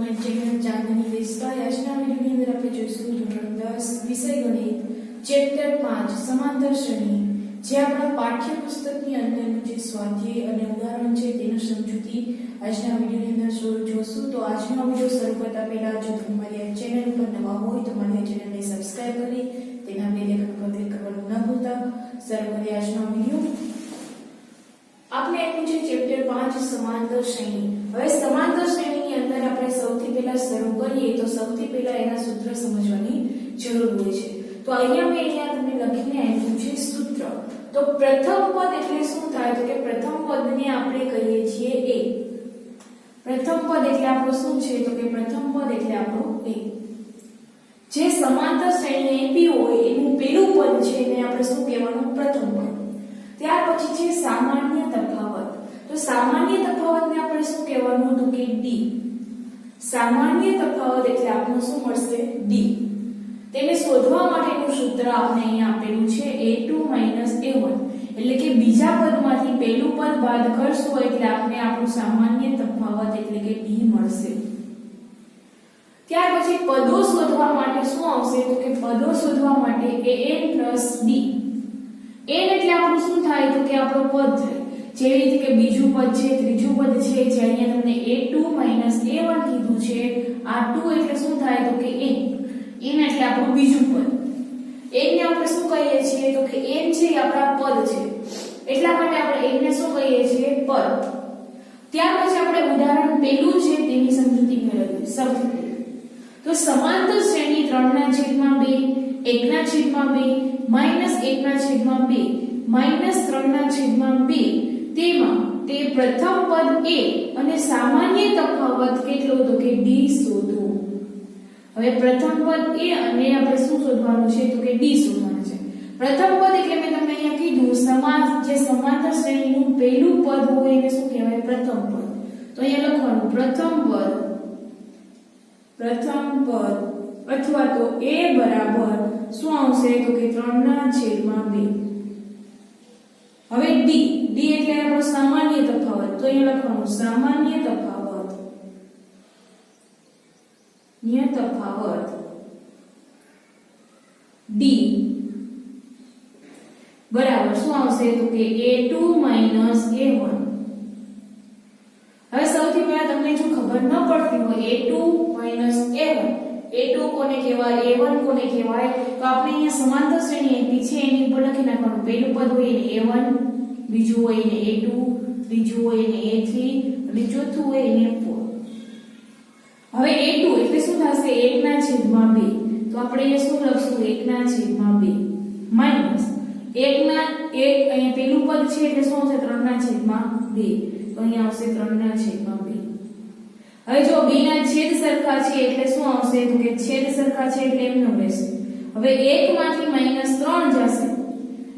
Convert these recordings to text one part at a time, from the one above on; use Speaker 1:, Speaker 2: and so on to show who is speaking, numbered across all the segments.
Speaker 1: તમારી ચેનલ ચાંદની દેસાઈ. આજના વિડિયોની અંદર આપણે જોઈશું ધોરણ 10 વિષય ગણિત ચેપ્ટર 5 સમાંતર શ્રેણી, જે આપણા પાઠ્યપુસ્તકની અંદરનું જે સ્વાધ્યાય અને ઉદાહરણ છે તેનું સમજૂતી આજના વિડિયોની અંદર જોઈશું. તો આજનો વિડિયો શરૂ કરતા પહેલા જો તમે મારી ચેનલ ઉપર નવા હોય તો મારી ચેનલને સબસ્ક્રાઇબ કરી તેના બેલ આઇકન પર ક્લિક કરવાનું ન ભૂલતા. શરૂ કરીએ આજનો વિડિયો. આપણે આપ્યું છે ચેપ્ટર 5 સમાંતર શ્રેણી. હવે સમાંતર શ્રેણીની અંદર આપણે સૌથી પહેલા શરૂ કરીએ તો સૌથી પહેલા એના સૂત્ર સમજવાની જરૂર હોય છે. તો અહીંયા તમને લખીને આપ્યું છે સૂત્ર. તો પ્રથમ પદ એટલે શું થાય? તો કે પ્રથમ પદને આપણે કહીએ છીએ a. પ્રથમ પદ એટલે આપણો શું છે? તો કે પ્રથમ પદ એટલે આપણો a. જે સમાંતર શ્રેણી આપી હોય એનું પહેલું પદ છે એને આપણે શું કહેવાનું? પ્રથમ પદ. ત્યાર પછી છે સામાન્ય તફાવત. તો સામાન્ય તફાવતને આપણે શું કહેવાનું? તો કે d. સામાન્ય તફાવત એટલે આપણને શું મળશે? d. તેને શોધવા માટેનું સૂત્ર આપણે અહીંયા આપેલું છે a2 a1. એટલે કે બીજા પદમાંથી પહેલું પદ બાદ કરશું એટલે આપણે આપણું સામાન્ય તફાવત એટલે કે d મળશે. ત્યાર પછી પદો શોધવા માટે શું આવશે? તો કે પદો શોધવા માટે an d. n એટલે આપણું શું થાય? તો કે આપણો પદ થાય. જેવી રીતે કે બીજું પદ છે, ત્રીજું પદ છે, જે અહીંયા તમને a2 a1 કીધું છે. આ 2 એટલે શું થાય? તો કે n એટલે આપણું બીજું પદ. n ને આપણે શું કહીએ છીએ? તો કે n છે એ આપણા પદ છે, એટલા માટે આપણે n ને શું કહીએ છીએ? પદ. ત્યાર પછી આપણે ઉદાહરણ પહેલું છે તેની સમજૂતી મેળવીએ. સૌથી પહેલા તો સમાંતર શ્રેણી 3/2 1/2 -1/2 -3/2 તેમાં તે પ્રથમ પદ a અને સામાન્ય તફાવત કેટલો? તો કે d શોધો. હવે પ્રથમ પદ a અને આપણે શું શોધવાનું છે? તો કે d શોધવાનું છે. પ્રથમ પદ એટલે મેં તમને અહીંયા કીધું જે સમાંતર શ્રેણીનું પહેલું પદ હોય એને શું કહેવાય? પ્રથમ પદ. તો અહીંયા લખવાનું પ્રથમ પદ અથવા તો a બરાબર શું આવશે? તો કે 3/2. હવે d એટલે આપણો સામાન્ય તફાવત. તો અહીંયા લખવાનું સામાન્ય તફાવત d બરાબર શું આવશે? તો કે a2 a1. હવે સૌથી પહેલા તમને જો ખબર ન પડતી હોય a2 a1, a2 કોને કહેવાય, a1 કોને કહેવાય, તો આપણે અહીંયા સમાંતર શ્રેણી આપી છે એની ઉપર લખી નાખવાનું. પહેલું પદ હોય એને a1, બીજું હોય એને a2, ત્રીજું હોય એને a3 અને ચોથું હોય એને 4. હવે a2 એટલે શું થશે? 1/2. તો આપણે અહીંયા શું લખશું? 1/2 માઈનસ 1 અહીંયા પહેલું પદ છે એટલે શું આવશે? 3/2. તો અહીંયા આવશે 3/2. હવે જો b ના છેદ સરખા છે એટલે શું આવશે? તો કે છેદ સરખા છે એટલે એમનો રહેશે. હવે 1 માંથી -3 જશે.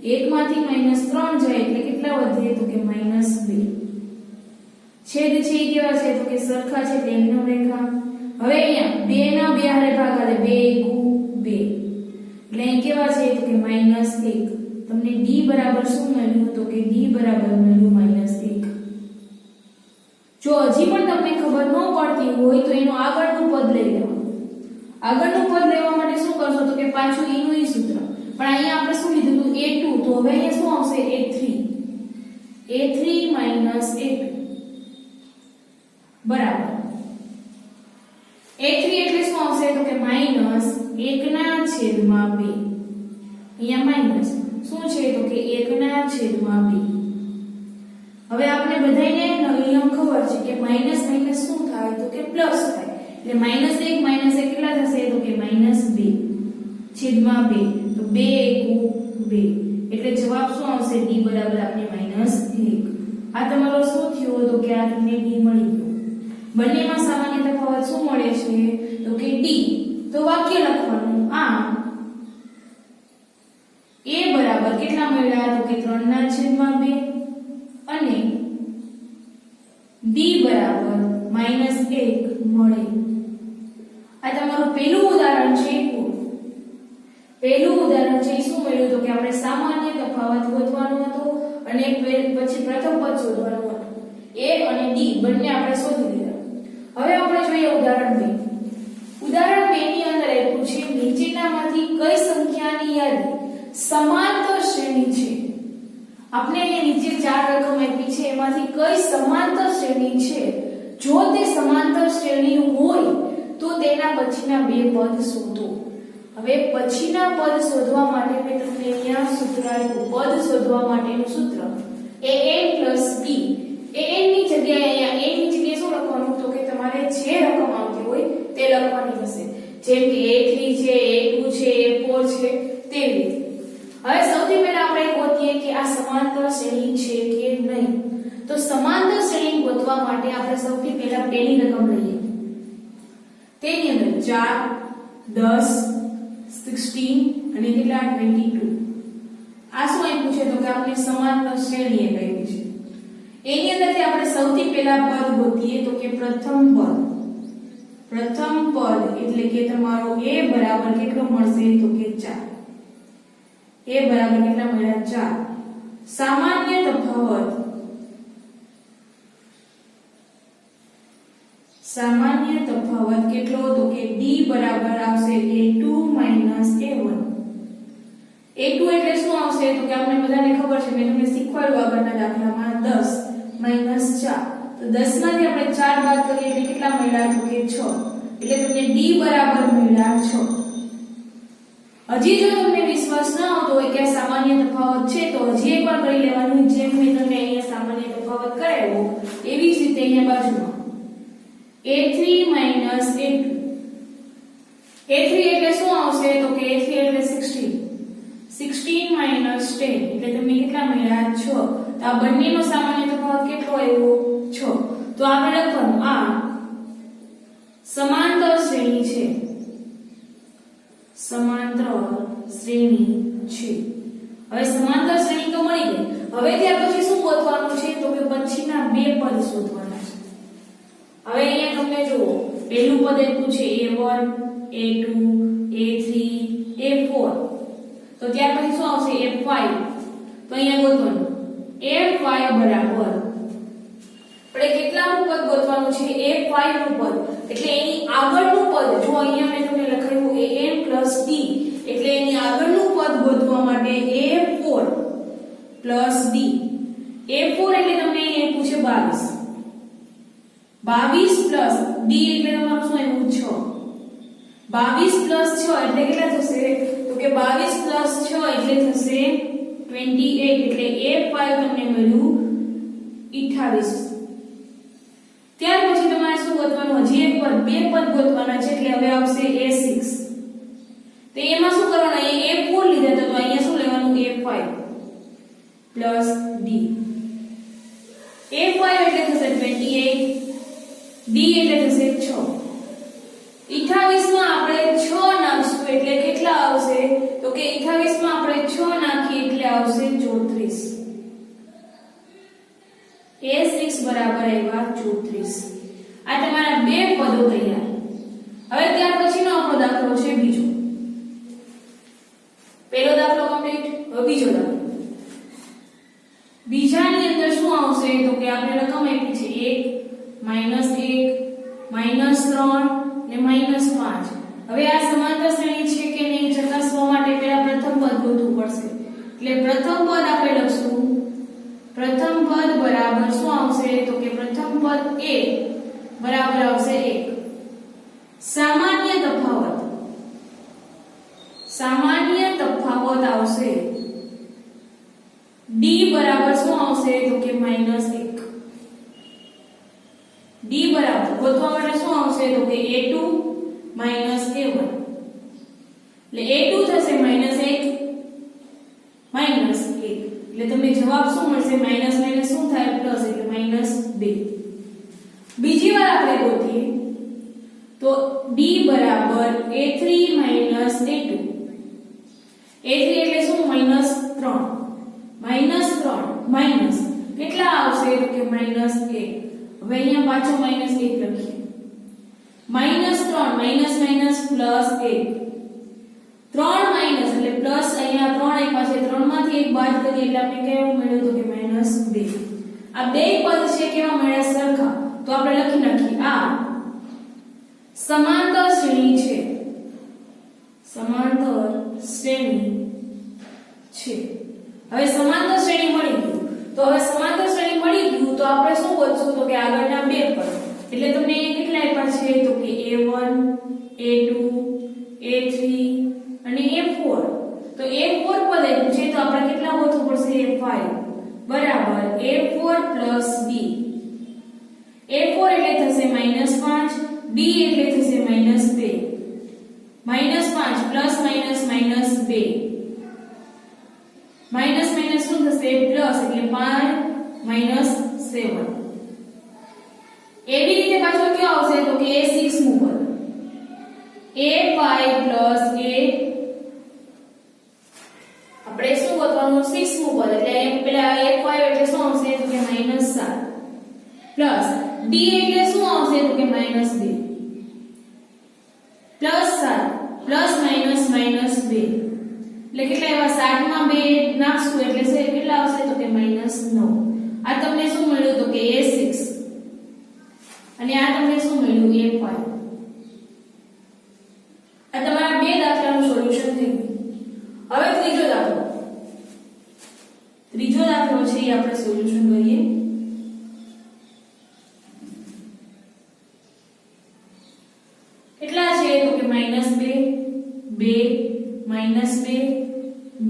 Speaker 1: 1 માંથી -3 જાય એટલે કેટલા વધે? તો કે -2. છેદ છે એ કેવા છે? તો કે સરખા છે એટલે એમનો રેખા. હવે અહીંયા 2 ના 2 હારે ભાગાલે 2 * 2 એટલે અહીં કેવા છે? તો કે -1. તમને d બરાબર શું મળ્યું? તો કે d બરાબર મળ્યું -1. જો હજી પણ તમને ખબર ન પડતી હોય તો એનું આગળનું પદ લઈ લેવાનું. આગળનું પદ લેવા માટે શું કરશો? તો કે પાછું એનું ઈ સૂત્ર. પણ અહીંયા આપણે શું લીધું હતું? a2. તો હવે અહીંયા શું આવશે? a3 a2 બરાબર. a3 એટલે શું આવશે? તો કે -1/2. અહીંયા માઈનસ શું છે? તો કે 1/2. હવે આપણે બધાને નિયમ ખબર છે કે માઈનસ માઈનસ શું થાય? તો કે પ્લસ થાય. એટલે -1 કેટલા થશે? તો કે -2/2. તો 2 એટલે જવાબ શું આવશે? d બરાબર આપણે -1. આ તમારો શું થયો? તો કે આ તમને d મળી ગયો. બંનેમાં સામાન્ય તફાવત શું મળે છે? તો કે d. તો વાક્ય લખવાનું આ a બરાબર કેટલા મળ્યા? તો કે 3/2 અને d બરાબર -1 મળે. આ તમારું પહેલું ઉદાહરણ છે. પહેલું ઉદાહરણ છે શું મળ્યું? તો કે આપણે સામાન્ય તફાવત શોધવાનો હતો અને પછી પ્રથમ પદ શોધવાનું હતું. a અને d બંને આપણે શોધી લીધા. હવે આપણે જોઈએ ઉદાહરણ 2. સમાંતર શ્રેણી છે. આપણે અહીંયા નીચે 4 રકમ આપી છે, એમાંથી કઈ સમાંતર શ્રેણી છે? જો તે સમાંતર શ્રેણી હોય તો તેના પછીના બે પદ શોધો. હવે પછીના પદ શોધવા માટે મેં તમને અહીંયા સૂત્ર આપ્યું. પદ શોધવા માટેનું સૂત્ર an + b. an ની જગ્યાએ અહીંયા a ની જગ્યાએ શું લખવાનું? તો કે તમારે જે રકમ આવતી હોય તે લખવાની હશે. જેમ કે a3 છે, a2 છે, a4 છે, તેવી રીતે. હવે સૌથી પહેલા આપણે ગોતીએ કે આ સમાંતર શ્રેણી છે કે નહીં. તો સમાંતર શ્રેણી ગોતવા માટે આપણે સૌથી પહેલા પેલી રકમ લઈએ. તેની અંદર 4 10 16 અને કેટલા 22. આ શું આપ્યું છે? તો કે આપણે સમાંતર શ્રેણી આપી છે. એની અંદરથી આપણે સૌથી પહેલા પદ ગોતીએ તો કે પ્રથમ પદ એટલે કે તમારો a બરાબર કેટલો મળશે? તો કે 4. a બરાબર કેટલા મળ્યા? 4. સામાન્ય તફાવત કેટલો? તો કે d બરાબર આવશે a2 - a1. a2 એટલે શું આવશે? તો કે આપણે બધાને ખબર છે, મેં તમને શીખવાડ્યું આગળના દાખલામાં 10 - 4. તો 10 માંથી આપણે 4 બાદ કરીએ એટલે કેટલા મળ્યા? તો કે 6. એટલે તમને d બરાબર મળ્યા 6. હજી જો તમને વિશ્વાસ ન આવતો હોય કે આ સામાન્ય તફાવત છે તો હજી એકવાર કરી લેવાનું. જેમ મેં તમને અહીંયા સામાન્ય તફાવત કરાવ્યો એવી જ રીતે અહીંયા બાજુમાં a3 - a2. a3 એટલે શું આવશે? તો કે a3 એટલે 16. 16 - 10 એટલે તમને કેટલા મળ્યા? 6. તો આ બંનેનો સામાન્ય તફાવત કેટલો આવ્યો? 6. તો આપણે લખવાનું આ સમાંતર શ્રેણી છે. સમાંતર શ્રેણી છે. હવે સમાંતર શ્રેણી તો મળી ગઈ. હવે ત્યાર પછી શું ગોતવાનું છે? તો કે પછીના બે પદ શોધવાના છે. હવે અહીંયા તમને જુઓ, પહેલું પદ આપ્યું છે a1 a2 a3 a4. તો ત્યાર પછી શું આવશે? a5. તો અહીંયા ગોતવાનું a5 બરાબર આપણે કેટલાનું પદ ગોતવાનું છે? a5 નું પદ. એટલે એની આગળનું પદ, જો અહીંયા મેં તમને લખાયું an + d, એટલે એની આગળનું પદ ગોતવા માટે a4 + d. a4 એટલે તમને અહીંયા પૂછે 22 + d એટલે તમારું શું આવ્યું? 6. 22 + 6 એટલે કેટલા થશે? તો કે 22 + 6 એટલે થશે 28. એટલે a5 તમને મળ્યું 28. ત્યાર પછી તમારે શું ગોતવાનું? હજી એક પદ, બે પદ ગોતવાના છે. એટલે હવે આવશે a6. તો એમાં શું કરવાનું? અહીંયા a4 લીધા તો અહીંયા શું લેવાનું? a5 + d. a5 એટલે થશે 28, d એટલે થશે 6. 28 માં આપણે 6 નાખશું એટલે કેટલા આવશે? તો કે 28 માં આપણે 6 નાખીએ એટલે આવશે 34. a6 બરાબર આવ્યા 34. આ તમારા બે પદો તૈયાર. હવે ત્યાર પછીનો આપણો દાખલો છે બીજો. પહેલો દાખલો કમ્પ્લીટ. હવે બીજો દાખલો. બીજાની અંદર શું આવશે? તો કે આપણે રકમ આપી છે 1 - 1 - 3 ને -5. હવે આ સમાંતર શ્રેણી છે કે નહીં ચકાસવા માટે પહેલા પ્રથમ પદ ગોતવું પડશે. એટલે પ્રથમ પદ આપણે લખશું. પ્રથમ પદ બરાબર શું આવશે? તો કે પ્રથમ પદ a બરાબર આવશે 1. સામાન્ય તફાવત આવશે d બરાબર શું આવશે? તો કે -1. d બરાબર ગોતવા માટે શું આવશે? તો કે a2 - a1. એટલે a2 થશે -1 એટલે તમને જવાબ શું મળશે? માઈનસ શું થાય? પ્લસ એટલે -2. બીજી વાર આપણે ગોતીએ તો d બરાબર a3 - a2. a3 એટલે શું? -3. માઈનસ કેટલા આવશે? તો કે -1. હવે અહીંયા પાછો -1 લખીએ. -3 માઈનસ +1. 3 માઈનસ એટલે પ્લસ, અહીંયા 3 આપ્યા છે, 3 માંથી 1 બાદ કરીએ એટલે આપણે કેવું મળ્યું? તો કે -2. આ બે પદ છે કેવા મળ્યા? સરખા. તો આપણે લખી નાખીએ આ સમાંતર શ્રેણી છે. સમાંતર શ્રેણી છે. હવે સમાંતર શ્રેણી મળી ગયું. તો હવે સમાંતર શ્રેણી મળી ગયું તો આપણે શું ગોતશું તો કે આગળના બે પદ. એટલે તમને કેટલા આપ્યા છે તો કે a1 a2 a3 અને a4. તો a4 પદ આપ્યું છે તો આપણે કેટલા ગોતવું પડશે a5 બરાબર a4 b. a4 એટલે થશે -5 b એટલે થશે -2 -5 પ્લસ માઈનસ -2 માઈનસ માઈનસ શું થશે પ્લસ એટલે 5 7. એવી રીતે પાછો કયો આવશે તો કે a6 નું પદ a5 પ્લસ a આપણે શું ગોતવાનું 6 નું પદ એટલે પેલા a5 એટલે શું આવશે તો કે -7 પ્લસ d એટલે શું આવશે તો કે -2 પ્લસ 7 પ્લસ માઈનસ -2 એટલે કેટલા એવા 7 માં 2 નાખશું એટલે છે કેટલા આવશે તો કે -9. આ તમને શું મળ્યું તો કે a6 અને આ તમને શું મળ્યું a5. આ તમારા બે દાખલાનું સોલ્યુશન થઈ ગયું. હવે ત્રીજો દાખલો છે એ આપણે સોલ્યુશન કરીએ. કેટલા છે તો કે -2 2 -2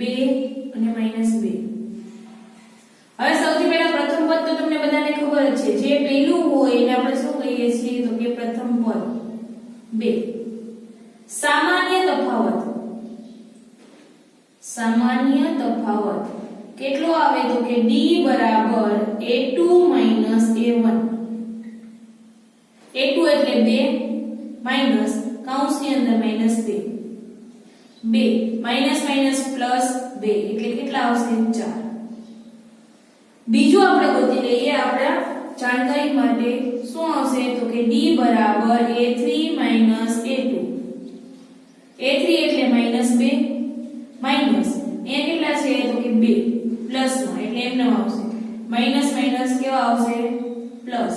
Speaker 1: 2 અને -2. હવે સૌથી પહેલા પ્રથમ પદ તો તમને બધાને ખબર જ છે જે પહેલું હોય એને આપણે શું કહીએ છીએ તો કે પ્રથમ પદ 2. સામાન્ય તફાવત કેટલો આવે તો કે d બરાબર a2 a1. a2 એટલે 2 માઈનસ કૌંસની અંદર -2 માઈનસ માઈનસ પ્લસ 2 એટલે કેટલા આવશે 4. બીજું આપણે ગોતી લઈએ આપણા જાણકારી માટે શું આવશે તો કે d બરાબર a3 a2. a3 એટલે -2 માઈનસ એ કેટલા છે તો કે 2 પ્લસ માં એટલે એમ નામ આવશે માઈનસ માઈનસ કેવા આવશે પ્લસ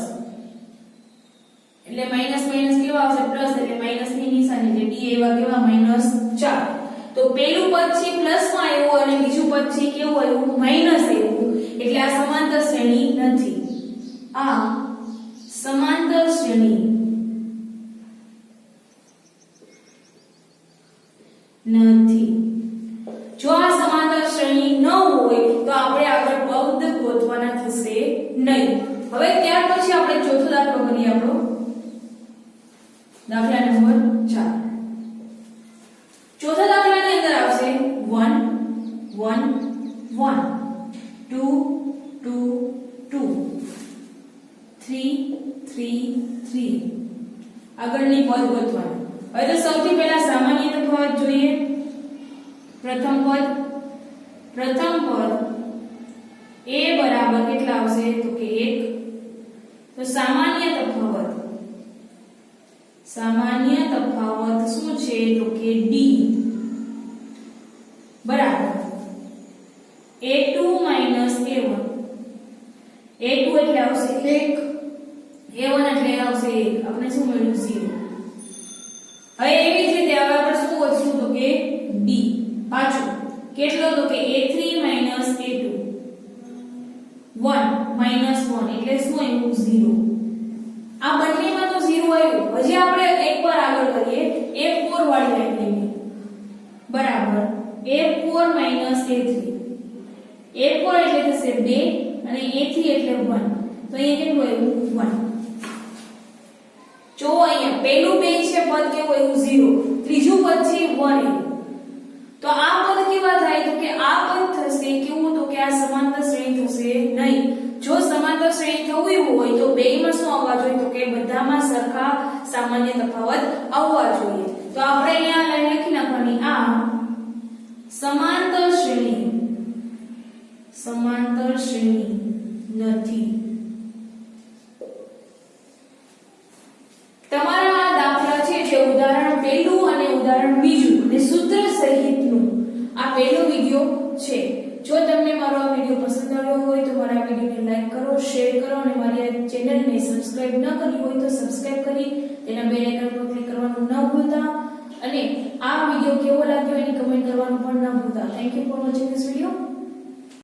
Speaker 1: એટલે માઈનસ માઈનસ કેવા આવશે પ્લસ એટલે માઈનસ ની નિશાની એટલે d એવા કેવા -4. તો પેલું પદ છે પ્લસ માં આવ્યું અને બીજું પદ છે કેવું આવ્યું માઈનસ આવ્યું એટલે આ સમાંતર શ્રેણી નથી. આ સમાંતર શ્રેણી નથી. જો આ સમાંતર શ્રેણી ન હોય તો આપણે આગળ પદ ગોતવાના થશે નહીં. હવે ત્યાર પછી આપણે ચોથો દાખલો કરીએ. આપણો દાખલા નંબર 4. ચોથા દાખલાની અંદર આવશે 1 1 1 2 2 2 3 3 3. આગળની પદ ગોતવાની. હવે તો સૌથી પહેલા સામાન્ય તફાવત જોઈએ. પ્રથમ પદ a બરાબર કેટલા આવશે તો કે 1. તો સામાન્ય તફાવત શું છે તો કે d બરાબર a2 a1. a2 એટલે આવશે 1 a1 એટલે આવશે 1. આપણે શું મળ્યું 0. હવે એવી જ રીતે હવે આપણે શું ગોતશું તો કે d પાછું કેટલો તો કે a3 a2 1 1 એટલે શું આવ્યું 0. આ બંનેમાં તો 0 આવ્યું. હજી આપણે એકવાર આગળ કરીએ a4 વાળી લાઈન લઈએ બરાબર a4 a3. a4 એટલે થશે 2 અને a3 એટલે 1. તો અહીંયા કેટલું આવ્યું 1. જો અહીંયા પહેલું બે છે પદ કેવું આવ્યું 0. ત્રીજું પદ છે 1. તો આ પદ કેવા થાય તો કે આ પદ થશે કેવું તો કે આ સમાંતર શ્રેણી થશે નહીં. જો સમાંતર શ્રેણી થવી હોય તો બેયમાં શું આવવા જોઈએ તો કે બધામાં સરખા સામાન્ય તફાવત આવવા જોઈએ. તો આપણે અહીંયા લાઈન લખી નાખવાની આ સમાંતર શ્રેણી નથી. તમારા આ દાખલા છે જે ઉદાહરણ પહેલું અને ઉદાહરણ બીજું અને સૂત્ર સહિતનું આ પહેલો વિડિયો છે. જો તમને મારો આ વિડિયો પસંદ આવ્યો હોય તો મારા વિડિયોને લાઈક કરો, શેર કરો અને મારી આ ચેનલને સબસ્ક્રાઇબ ન કરી હોય તો સબસ્ક્રાઇબ કરી તેના બેલ આઇકન પર ક્લિક કરવાનું ન ભૂલતા અને આ વિડિયો કેવો લાગ્યો એની કમેન્ટ કરવાનું પણ ન ભૂલતા. Thank Thank you for watching this video.